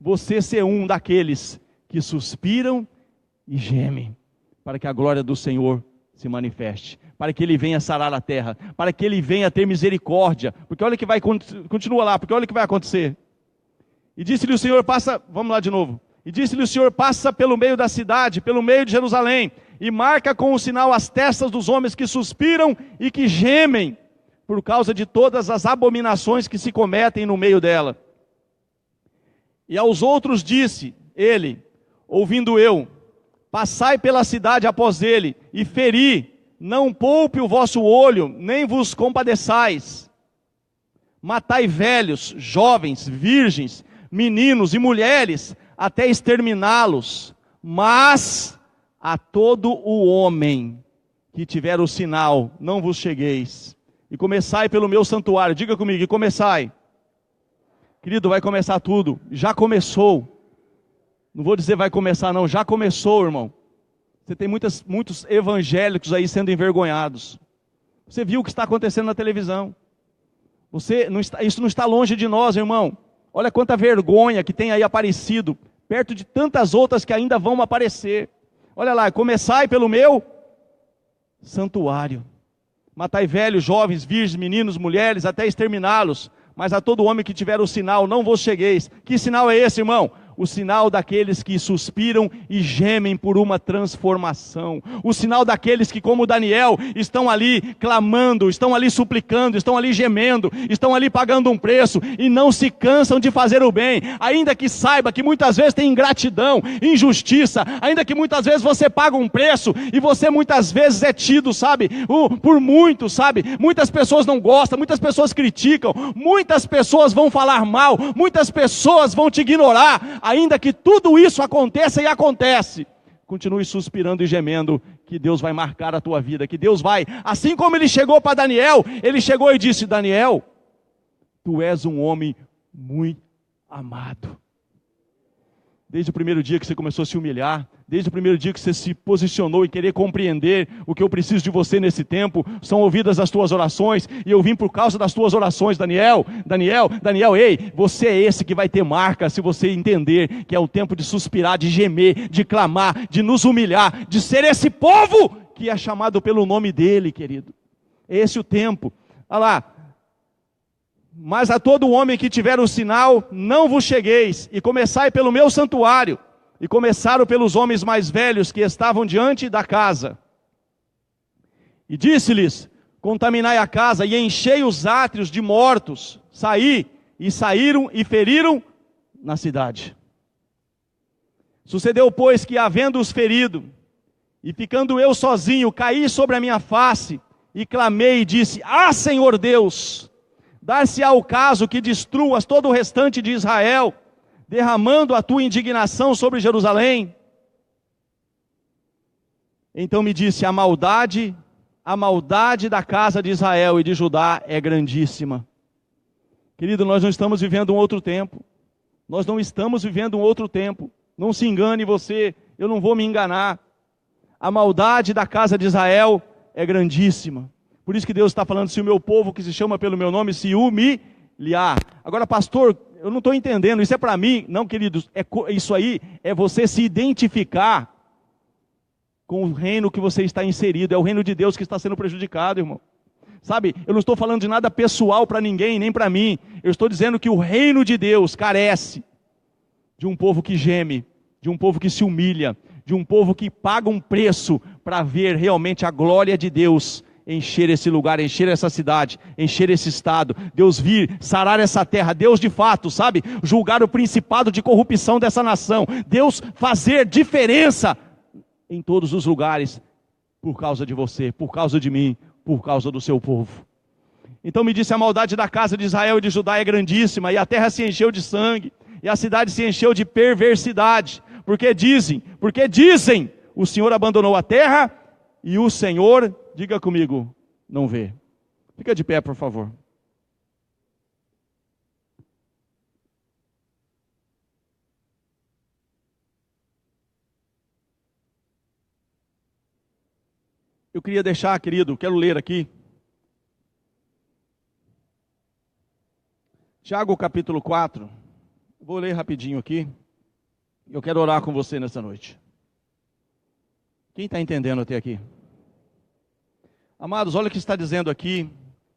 Speaker 1: você ser um daqueles que suspiram e gemem, para que a glória do Senhor se manifeste, para que Ele venha sarar a terra, para que Ele venha ter misericórdia, porque olha que vai, continua lá, porque olha o que vai acontecer. E disse-lhe o Senhor, vamos lá de novo. E disse-lhe o Senhor, passa pelo meio da cidade, pelo meio de Jerusalém, e marca com o sinal as testas dos homens que suspiram e que gemem, por causa de todas as abominações que se cometem no meio dela. E aos outros disse ele, ouvindo eu: passai pela cidade após ele, e feri, não poupe o vosso olho, nem vos compadeçais. Matai velhos, jovens, virgens, meninos e mulheres, até exterminá-los. Mas a todo o homem que tiver o sinal, não vos chegueis. E começai pelo meu santuário. Diga comigo, e começai. Querido, vai começar tudo. Já começou. Não vou dizer vai começar não, já começou, irmão. Você tem muitos evangélicos aí sendo envergonhados. Você viu o que está acontecendo na televisão. Isso não está longe de nós, irmão. Olha quanta vergonha que tem aí aparecido, perto de tantas outras que ainda vão aparecer. Olha lá, começai pelo meu santuário. Matai velhos, jovens, virgens, meninos, mulheres, até exterminá-los. Mas a todo homem que tiver o sinal, não vos chegueis. Que sinal é esse, irmão? O sinal daqueles que suspiram e gemem por uma transformação. O sinal daqueles que, como Daniel, estão ali clamando, estão ali suplicando, estão ali gemendo, estão ali pagando um preço e não se cansam de fazer o bem. Ainda que saiba que muitas vezes tem ingratidão, injustiça, ainda que muitas vezes você paga um preço e você muitas vezes é tido, sabe, por muitos, sabe. Muitas pessoas não gostam, muitas pessoas criticam, muitas pessoas vão falar mal, muitas pessoas vão te ignorar. Ainda que tudo isso aconteça e acontece, continue suspirando e gemendo, que Deus vai marcar a tua vida, que Deus vai, assim como Ele chegou para Daniel, Ele chegou e disse: Daniel, tu és um homem muito amado. Desde o primeiro dia que você começou a se humilhar, desde o primeiro dia que você se posicionou em querer compreender o que eu preciso de você nesse tempo, são ouvidas as tuas orações, e eu vim por causa das tuas orações. Daniel, ei, você é esse que vai ter marca, se você entender que é o tempo de suspirar, de gemer, de clamar, de nos humilhar, de ser esse povo que é chamado pelo nome dEle, querido. É esse o tempo. Olha lá. Mas a todo homem que tiver o sinal, não vos chegueis, e começai pelo meu santuário. E começaram pelos homens mais velhos que estavam diante da casa. E disse-lhes: contaminai a casa e enchei os átrios de mortos. Saí, e saíram e feriram na cidade. Sucedeu, pois, que havendo-os ferido, e ficando eu sozinho, caí sobre a minha face, e clamei e disse: Ah, Senhor Deus, dar-se-á o caso que destruas todo o restante de Israel, derramando a tua indignação sobre Jerusalém. Então me disse: a maldade da casa de Israel e de Judá é grandíssima. Querido, nós não estamos vivendo um outro tempo. Nós não estamos vivendo um outro tempo. Não se engane você, eu não vou me enganar. A maldade da casa de Israel é grandíssima. Por isso que Deus está falando: se o meu povo que se chama pelo meu nome se humilhar. Agora, pastor, eu não estou entendendo, isso é para mim? Não, queridos, isso aí é você se identificar com o reino que você está inserido. É o reino de Deus que está sendo prejudicado, irmão. Sabe, eu não estou falando de nada pessoal para ninguém, nem para mim. Eu estou dizendo que o reino de Deus carece de um povo que geme, de um povo que se humilha, de um povo que paga um preço para ver realmente a glória de Deus encher esse lugar, encher essa cidade, encher esse estado. Deus vir sarar essa terra, Deus de fato, sabe, julgar o principado de corrupção dessa nação, Deus fazer diferença em todos os lugares, por causa de você, por causa de mim, por causa do seu povo. Então me disse: a maldade da casa de Israel e de Judá é grandíssima, e a terra se encheu de sangue, e a cidade se encheu de perversidade, porque dizem, o Senhor abandonou a terra, e o Senhor, diga comigo, não vê. Fica de pé, por favor. Eu queria deixar, querido, quero ler aqui, Tiago capítulo 4, vou ler rapidinho aqui, eu quero orar com você nessa noite. Quem está entendendo até aqui? Amados, olha o que está dizendo aqui,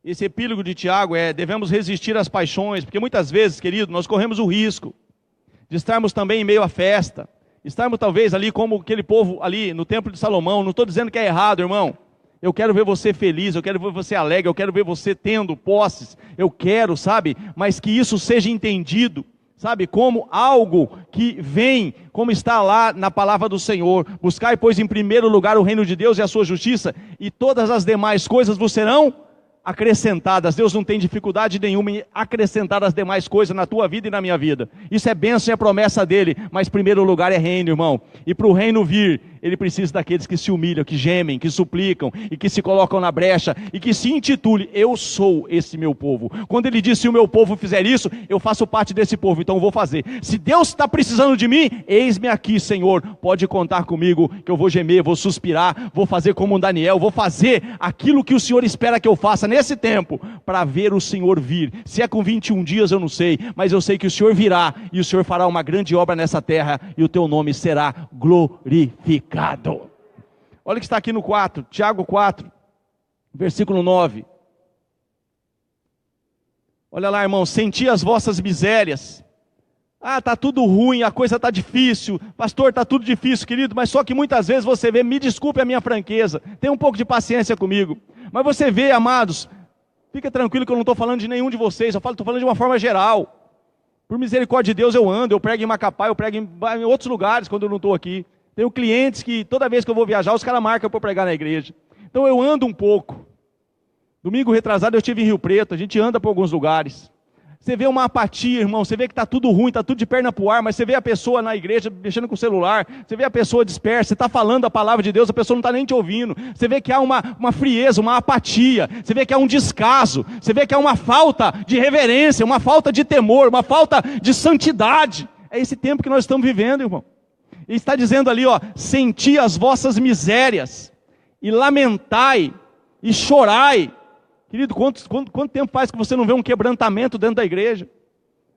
Speaker 1: esse epílogo de Tiago devemos resistir às paixões, porque muitas vezes, querido, nós corremos o risco de estarmos também em meio à festa, estarmos talvez ali como aquele povo ali no templo de Salomão. Não estou dizendo que é errado, irmão. Eu quero ver você feliz, eu quero ver você alegre, eu quero ver você tendo posses, eu quero, sabe, mas que isso seja entendido, sabe, como algo que vem, como está lá na palavra do Senhor: buscai, pois, em primeiro lugar o reino de Deus e a sua justiça, e todas as demais coisas vos serão acrescentadas. Deus não tem dificuldade nenhuma em acrescentar as demais coisas na tua vida e na minha vida. Isso é bênção e é promessa dele, mas primeiro lugar é reino, irmão. E para o reino vir, ele precisa daqueles que se humilham, que gemem, que suplicam, e que se colocam na brecha, e que se intitule: eu sou esse meu povo. Quando ele diz: se o meu povo fizer isso, eu faço parte desse povo, então eu vou fazer. Se Deus está precisando de mim, eis-me aqui, Senhor, pode contar comigo, que eu vou gemer, vou suspirar, vou fazer como um Daniel, vou fazer aquilo que o Senhor espera que eu faça nesse tempo, para ver o Senhor vir. Se é com 21 dias eu não sei, mas eu sei que o Senhor virá, e o Senhor fará uma grande obra nessa terra, e o teu nome será glorificado. Olha o que está aqui no 4, Tiago 4, versículo 9. Olha lá, irmão: senti as vossas misérias. Está tudo ruim, a coisa está difícil, pastor, está tudo difícil, querido, mas só que muitas vezes você vê, me desculpe a minha franqueza, tenha um pouco de paciência comigo, mas você vê, amados, fica tranquilo que eu não estou falando de nenhum de vocês, estou falando de uma forma geral. Por misericórdia de Deus eu ando, eu prego em Macapá, eu prego em outros lugares quando eu não estou aqui. Tenho clientes que toda vez que eu vou viajar, os caras marcam para eu pregar na igreja. Então eu ando um pouco. Domingo retrasado eu estive em Rio Preto, a gente anda por alguns lugares. Você vê uma apatia, irmão, você vê que está tudo ruim, está tudo de perna para o ar, mas você vê a pessoa na igreja mexendo com o celular, você vê a pessoa dispersa, você está falando a palavra de Deus, a pessoa não está nem te ouvindo, você vê que há uma frieza, uma apatia, você vê que há um descaso, você vê que há uma falta de reverência, uma falta de temor, uma falta de santidade. É esse tempo que nós estamos vivendo, irmão. Ele está dizendo ali, senti as vossas misérias, e lamentai, e chorai. Querido, quanto tempo faz que você não vê um quebrantamento dentro da igreja?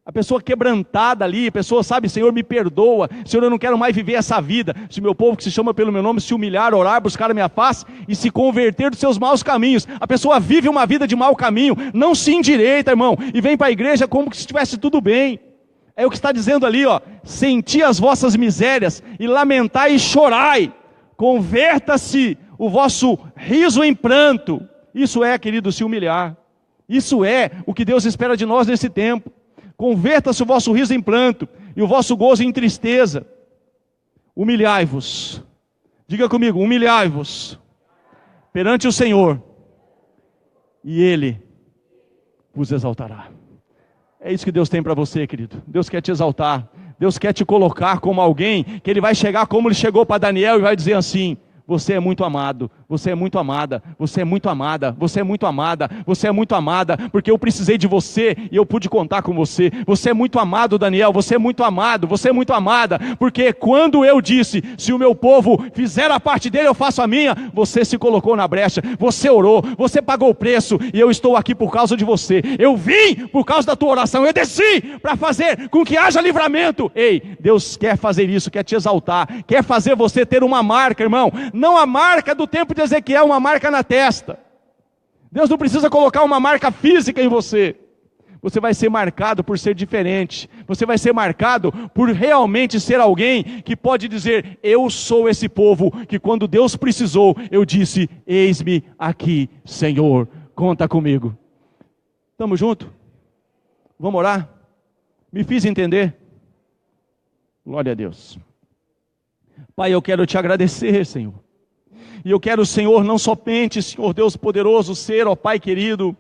Speaker 1: A pessoa quebrantada ali, a pessoa sabe: Senhor, me perdoa, Senhor, eu não quero mais viver essa vida. Se o meu povo que se chama pelo meu nome se humilhar, orar, buscar a minha face e se converter dos seus maus caminhos. A pessoa vive uma vida de mau caminho, não se endireita, irmão, e vem para a igreja como se estivesse tudo bem. É o que está dizendo ali, senti as vossas misérias e lamentai e chorai, converta-se o vosso riso em pranto. Isso é, querido, se humilhar. Isso é o que Deus espera de nós nesse tempo. Converta-se o vosso riso em pranto e o vosso gozo em tristeza. Humilhai-vos. Diga comigo, humilhai-vos perante o Senhor, e Ele vos exaltará. É isso que Deus tem para você, querido. Deus quer te exaltar. Deus quer te colocar como alguém que Ele vai chegar como Ele chegou para Daniel e vai dizer assim: você é muito amado, você é muito amada, você é muito amada, você é muito amada, você é muito amada, porque eu precisei de você e eu pude contar com você. Você é muito amado, Daniel, você é muito amado, você é muito amada, porque quando eu disse, se o meu povo fizer a parte dele, eu faço a minha, você se colocou na brecha, você orou, você pagou o preço, e eu estou aqui por causa de você. Eu vim por causa da tua oração, eu desci para fazer com que haja livramento. Ei, Deus quer fazer isso, quer te exaltar, quer fazer você ter uma marca, irmão. Não a marca do tempo de Ezequiel, uma marca na testa. Deus não precisa colocar uma marca física em você. Você vai ser marcado por ser diferente. Você vai ser marcado por realmente ser alguém que pode dizer: eu sou esse povo que quando Deus precisou, eu disse: eis-me aqui, Senhor, conta comigo. Estamos juntos? Vamos orar? Me fiz entender? Glória a Deus. Pai, eu quero te agradecer, Senhor. E eu quero, Senhor, não somente, Senhor Deus poderoso, ser, ó Pai querido,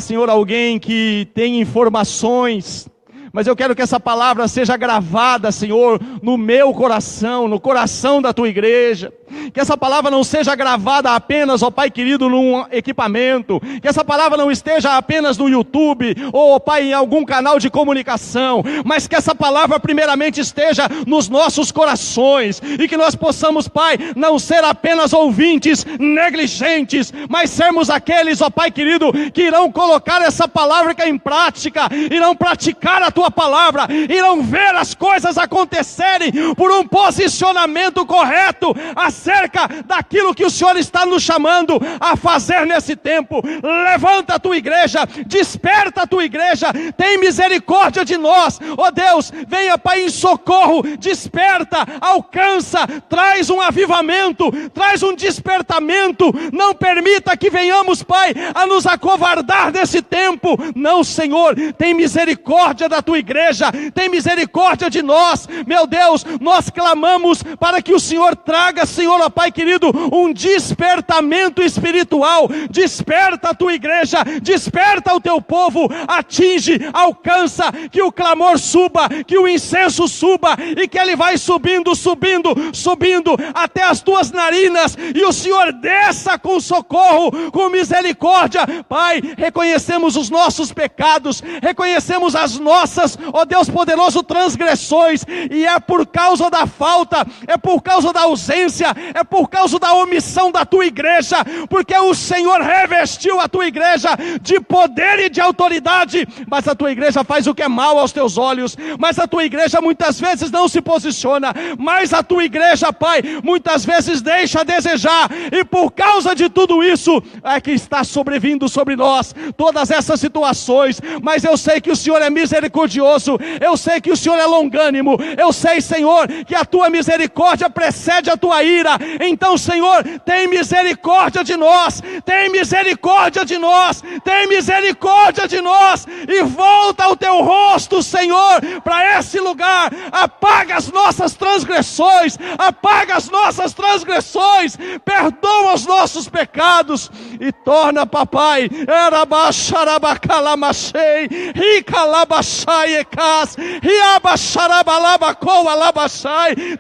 Speaker 1: Senhor, alguém que tem informações, mas eu quero que essa palavra seja gravada, Senhor, no meu coração, no coração da tua igreja. Que essa palavra não seja gravada apenas, ó Pai querido, num equipamento. Que essa palavra não esteja apenas no YouTube, ou, ó Pai, em algum canal de comunicação. Mas que essa palavra primeiramente esteja nos nossos corações. E que nós possamos, Pai, não ser apenas ouvintes negligentes, mas sermos aqueles, ó Pai querido, que irão colocar essa palavra em prática, irão praticar a tua palavra, irão ver as coisas acontecerem por um posicionamento correto acerca daquilo que o Senhor está nos chamando a fazer nesse tempo. Levanta a tua igreja, desperta a tua igreja, tem misericórdia de nós, ó Deus, venha, Pai, em socorro, desperta, alcança, traz um avivamento, traz um despertamento, não permita que venhamos, Pai, a nos acovardar desse tempo. Não, Senhor, tem misericórdia da tua igreja, tem misericórdia de nós, meu Deus. Nós clamamos para que o Senhor traga, Senhor, ó Pai querido, um despertamento espiritual. Desperta a tua igreja, desperta o teu povo, atinge, alcança, que o clamor suba, que o incenso suba, e que ele vai subindo, subindo, subindo até as tuas narinas, e o Senhor desça com socorro, com misericórdia. Pai, reconhecemos os nossos pecados, reconhecemos as nossas, ó Deus poderoso, transgressões, e é por causa da falta, é por causa da ausência, é por causa da omissão da tua igreja, porque o Senhor revestiu a tua igreja de poder e de autoridade, mas a tua igreja faz o que é mal aos teus olhos, mas a tua igreja muitas vezes não se posiciona, mas a tua igreja, Pai, muitas vezes deixa a desejar, e por causa de tudo isso, é que está sobrevindo sobre nós todas essas situações. Mas eu sei que o Senhor é misericordioso, eu sei que o Senhor é longânimo, eu sei, Senhor, que a tua misericórdia precede a tua ira. Então, Senhor, tem misericórdia de nós, tem misericórdia de nós, tem misericórdia de nós, e volta o teu rosto, Senhor, para esse lugar. Apaga as nossas transgressões, apaga as nossas transgressões, perdoa os nossos pecados, e torna, papai,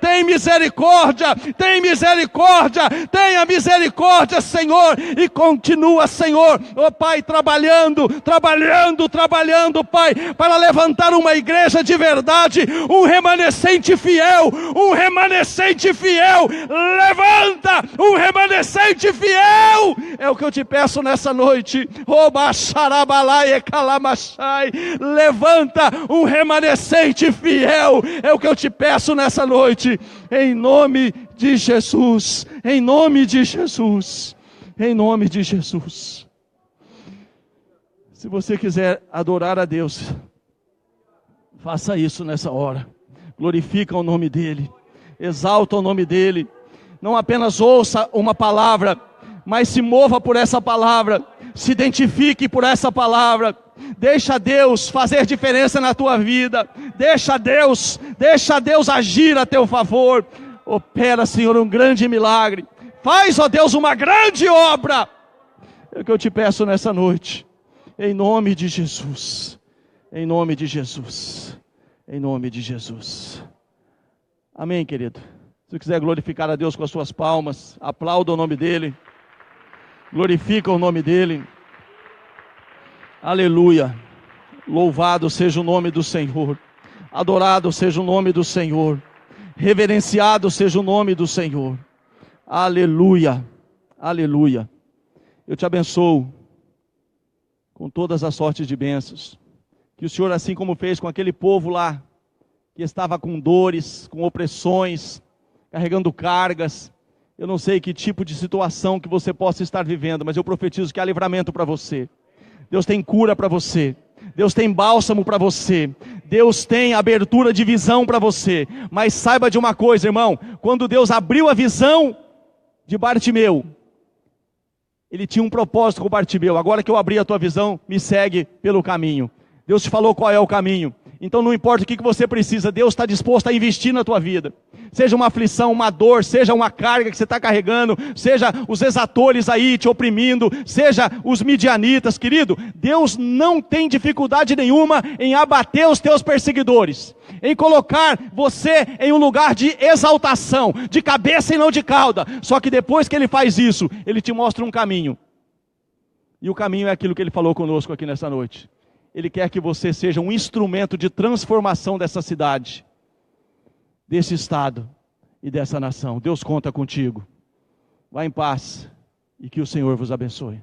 Speaker 1: tem misericórdia, tem misericórdia, tenha misericórdia, Senhor, e continua, Senhor, ó Pai, trabalhando, Pai, para levantar uma igreja de verdade, um remanescente fiel, levanta um remanescente fiel, é o que eu te peço nessa noite. Levanta um remanescente fiel, é o que eu te peço nessa noite, em nome de Jesus, em nome de Jesus, em nome de Jesus. Se você quiser adorar a Deus, faça isso nessa hora, glorifica o nome dEle, exalta o nome dEle, não apenas ouça uma palavra, mas se mova por essa palavra, se identifique por essa palavra, deixa Deus fazer diferença na tua vida, deixa Deus agir a teu favor. Opera, Senhor, um grande milagre. Faz, ó Deus, uma grande obra. É o que eu te peço nessa noite. Em nome de Jesus. Em nome de Jesus. Em nome de Jesus. Amém, querido. Se você quiser glorificar a Deus com as suas palmas, aplauda o nome dEle. Glorifica o nome dEle. Aleluia. Louvado seja o nome do Senhor. Adorado seja o nome do Senhor. Reverenciado seja o nome do Senhor. Aleluia. Aleluia. Eu te abençoo com todas as sortes de bênçãos. Que o Senhor, assim como fez com aquele povo lá, que estava com dores, com opressões, carregando cargas. Eu não sei que tipo de situação que você possa estar vivendo, mas eu profetizo que há livramento para você. Deus tem cura para você. Deus tem bálsamo para você. Deus tem abertura de visão para você. Mas saiba de uma coisa, irmão. Quando Deus abriu a visão de Bartimeu, Ele tinha um propósito com Bartimeu. Agora que eu abri a tua visão, me segue pelo caminho. Deus te falou qual é o caminho. Então não importa o que você precisa, Deus está disposto a investir na tua vida. Seja uma aflição, uma dor, seja uma carga que você está carregando, seja os exatores aí te oprimindo, seja os midianitas, querido, Deus não tem dificuldade nenhuma em abater os teus perseguidores, em colocar você em um lugar de exaltação, de cabeça e não de cauda. Só que depois que Ele faz isso, Ele te mostra um caminho. E o caminho é aquilo que Ele falou conosco aqui nessa noite. Ele quer que você seja um instrumento de transformação dessa cidade, desse estado e dessa nação. Deus conta contigo. Vá em paz e que o Senhor vos abençoe.